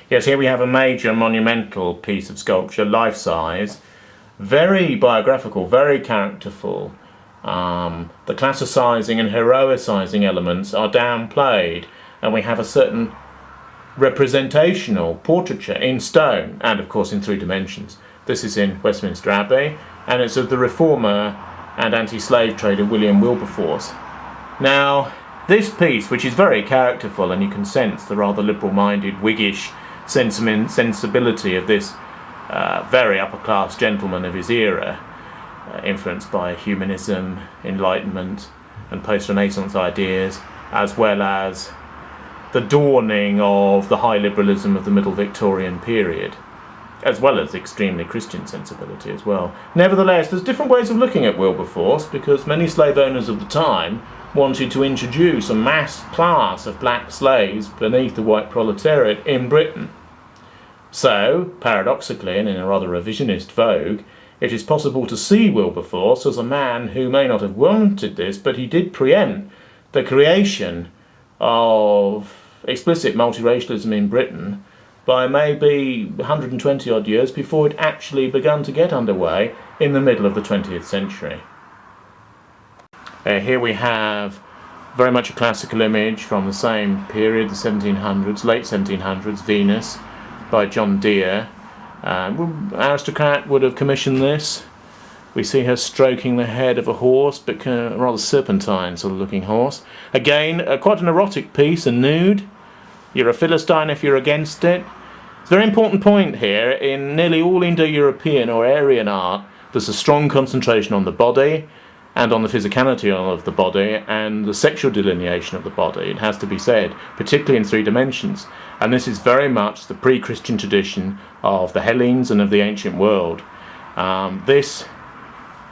Yes, here we have a major monumental piece of sculpture, life-size, very biographical, very characterful. The classicizing and heroicizing elements are downplayed, and we have a certain representational portraiture in stone and, of course, in 3 dimensions. This is in Westminster Abbey, and it's of the reformer and anti-slave trader William Wilberforce. Now, this piece, which is very characterful, and you can sense the rather liberal-minded, Whiggish sensibility of this very upper-class gentleman of his era, influenced by humanism, Enlightenment, and post-Renaissance ideas, as well as the dawning of the high liberalism of the Middle Victorian period, as well as extremely Christian sensibility as well. Nevertheless, there's different ways of looking at Wilberforce, because many slave owners of the time wanted to introduce a mass class of black slaves beneath the white proletariat in Britain. So, paradoxically, and in a rather revisionist vogue, it is possible to see Wilberforce as a man who may not have wanted this, but he did preempt the creation of explicit multiracialism in Britain by maybe 120 odd years before it actually began to get underway in the middle of the 20th century. Here we have very much a classical image from the same period, the 1700s, late 1700s, Venus, by John Deere. Aristocrat would have commissioned this. We see her stroking the head of a horse, but a rather serpentine sort of looking horse. Again, quite an erotic piece, a nude. You're a Philistine if you're against it. It's a very important point here. In nearly all Indo-European or Aryan art, there's a strong concentration on the body and on the physicality of the body and the sexual delineation of the body, it has to be said, particularly in 3 dimensions. And this is very much the pre-Christian tradition of the Hellenes and of the ancient world. This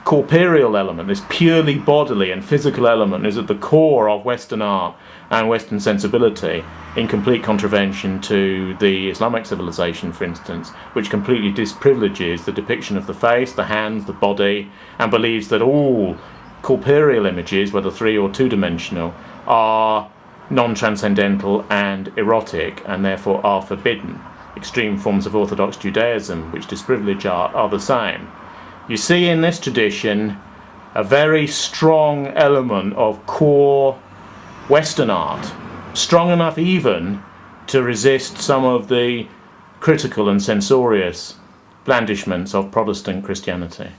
corporeal element, this purely bodily and physical element, is at the core of Western art and Western sensibility, in complete contravention to the Islamic civilization, for instance, which completely disprivileges the depiction of the face, the hands, the body, and believes that all corporeal images, whether 3 or 2-dimensional, are non-transcendental and erotic, and therefore are forbidden. Extreme forms of Orthodox Judaism, which disprivilege art, are the same. You see in this tradition a very strong element of core Western art, strong enough even to resist some of the critical and censorious blandishments of Protestant Christianity.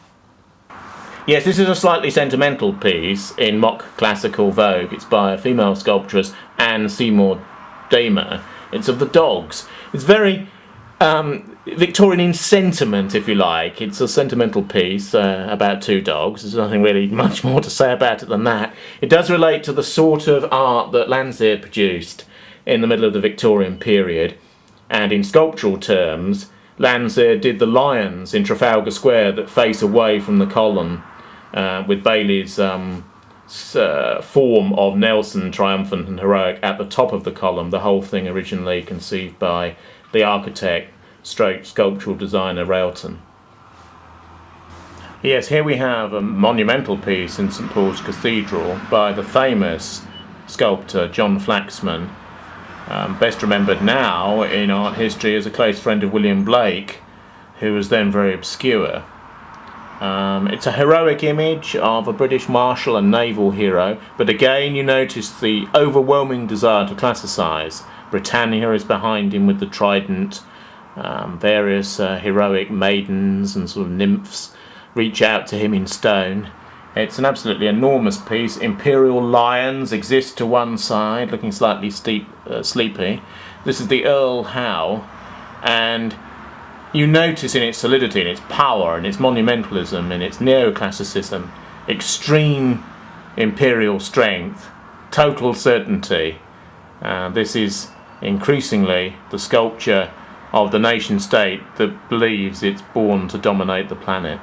Yes, this is a slightly sentimental piece in mock classical vogue. It's by a female sculptress, Anne Seymour Damer. It's of the dogs. It's very Victorian in sentiment, if you like. It's a sentimental piece about 2 dogs. There's nothing really much more to say about it than that. It does relate to the sort of art that Landseer produced in the middle of the Victorian period, and in sculptural terms, Landseer did the lions in Trafalgar Square that face away from the column, with Bailey's form of Nelson, triumphant and heroic, at the top of the column. The whole thing originally conceived by the architect stroke sculptural designer Railton. Yes, here we have a monumental piece in St Paul's Cathedral by the famous sculptor John Flaxman, best remembered now in art history as a close friend of William Blake, who was then very obscure. It's a heroic image of a British marshal and naval hero, but again you notice the overwhelming desire to classicise. Britannia is behind him with the trident. Various heroic maidens and sort of nymphs reach out to him in stone. It's an absolutely enormous piece. Imperial lions exist to one side, looking slightly sleepy. This is the Earl Howe, and you notice in its solidity, in its power, in its monumentalism, in its neoclassicism, extreme imperial strength, total certainty. This is increasingly the sculpture of the nation-state that believes it's born to dominate the planet.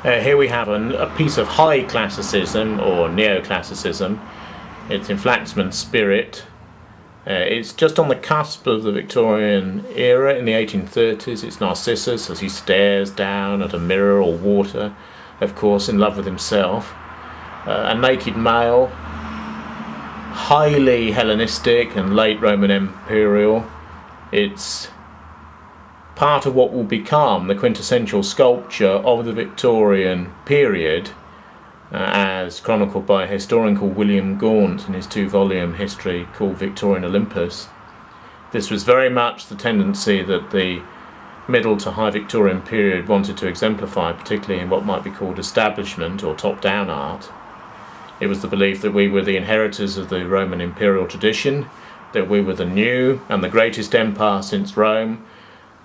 Here we have a piece of high classicism, or neoclassicism. It's in Flaxman's spirit. It's just on the cusp of the Victorian era in the 1830s. It's Narcissus as he stares down at a mirror or water, of course, in love with himself. A naked male, highly Hellenistic and late Roman imperial, It's part of what will become the quintessential sculpture of the Victorian period, as chronicled by a historian called William Gaunt in his 2-volume history called Victorian Olympus. This was very much the tendency that the Middle to High Victorian period wanted to exemplify, particularly in what might be called establishment or top-down art. It was the belief that we were the inheritors of the Roman imperial tradition, that we were the new and the greatest empire since Rome,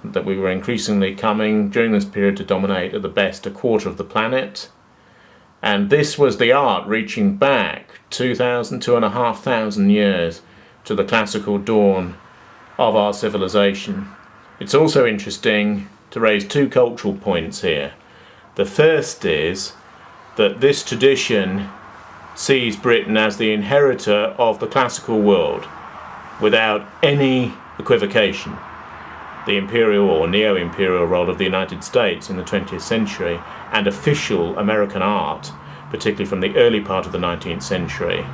that we were increasingly coming during this period to dominate at the best a quarter of the planet. And this was the art reaching back 2,500 years to the classical dawn of our civilization. It's also interesting to raise 2 cultural points here. The first is that this tradition sees Britain as the inheritor of the classical world without any equivocation. The imperial or neo-imperial role of the United States in the 20th century and official American art, particularly from the early part of the 19th century,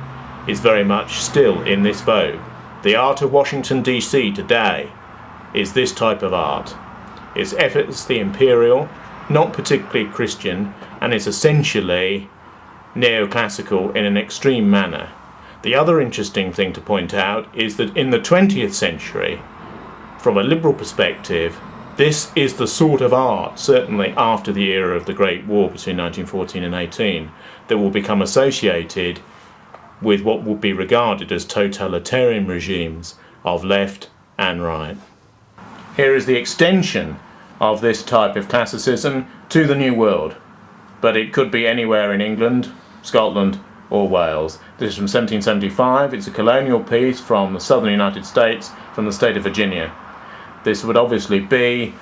is very much still in this vogue. The art of Washington DC today is this type of art. It's effortlessly imperial, not particularly Christian, and it's essentially neoclassical in an extreme manner. The other interesting thing to point out is that in the 20th century, from a liberal perspective, this is the sort of art, certainly after the era of the Great War between 1914 and 18, that will become associated with what would be regarded as totalitarian regimes of left and right. Here is the extension of this type of classicism to the New World, but it could be anywhere in England, Scotland or Wales. This is from 1775. It's a colonial piece from the southern United States, from the state of Virginia. This would obviously be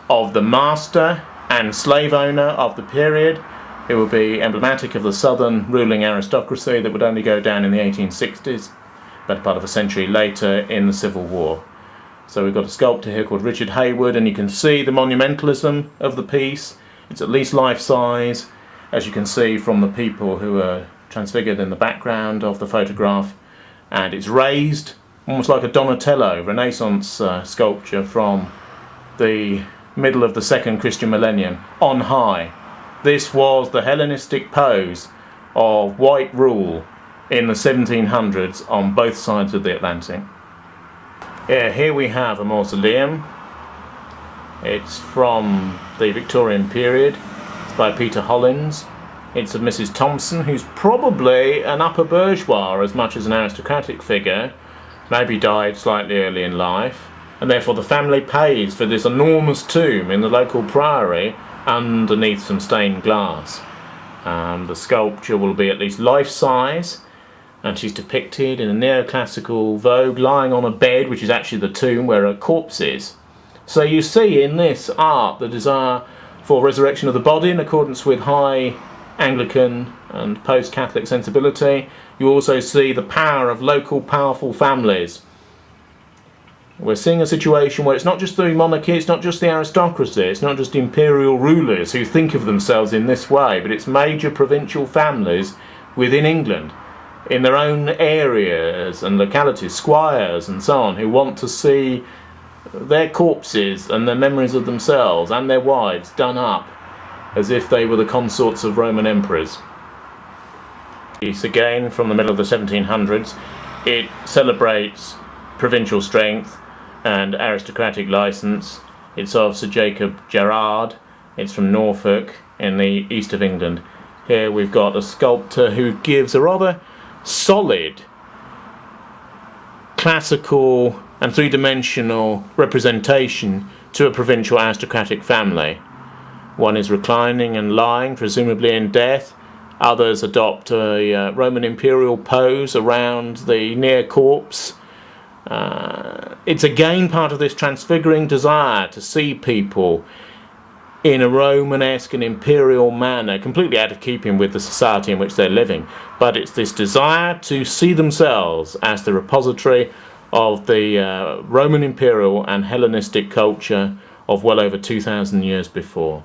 of the master and slave owner of the period. It would be emblematic of the southern ruling aristocracy that would only go down in the 1860s, better part of a century later in the Civil War. So we've got a sculptor here called Richard Hayward, and you can see the monumentalism of the piece. It's at least life-size, as you can see from the people who are transfigured in the background of the photograph, and it's raised almost like a Donatello Renaissance sculpture from the middle of the second Christian millennium, on high. This was the Hellenistic pose of white rule in the 1700s on both sides of the Atlantic. Here we have a mausoleum. It's from the Victorian period. It's by Peter Hollins. It's of Mrs. Thompson, who's probably an upper bourgeois as much as an aristocratic figure, maybe died slightly early in life, and therefore the family pays for this enormous tomb in the local priory underneath some stained glass. The sculpture will be at least life-size, and she's depicted in a neoclassical vogue lying on a bed, which is actually the tomb where her corpse is. So you see in this art the desire for resurrection of the body in accordance with high Anglican and post-Catholic sensibility. You also see the power of local powerful families. We're seeing a situation where it's not just the monarchy, it's not just the aristocracy, it's not just imperial rulers who think of themselves in this way, but it's major provincial families within England, in their own areas and localities, squires and so on, who want to see their corpses and their memories of themselves and their wives done up as if they were the consorts of Roman emperors. It's again from the middle of the 1700s. It celebrates provincial strength and aristocratic license. It's of Sir Jacob Gerard. It's from Norfolk in the east of England. Here we've got a sculptor who gives a rather solid classical and three-dimensional representation to a provincial aristocratic family. One is reclining and lying, presumably in death. Others adopt a Roman imperial pose around the near corpse. It's again part of this transfiguring desire to see people in a Romanesque and imperial manner, completely out of keeping with the society in which they're living. But it's this desire to see themselves as the repository of the Roman imperial and Hellenistic culture of well over 2,000 years before.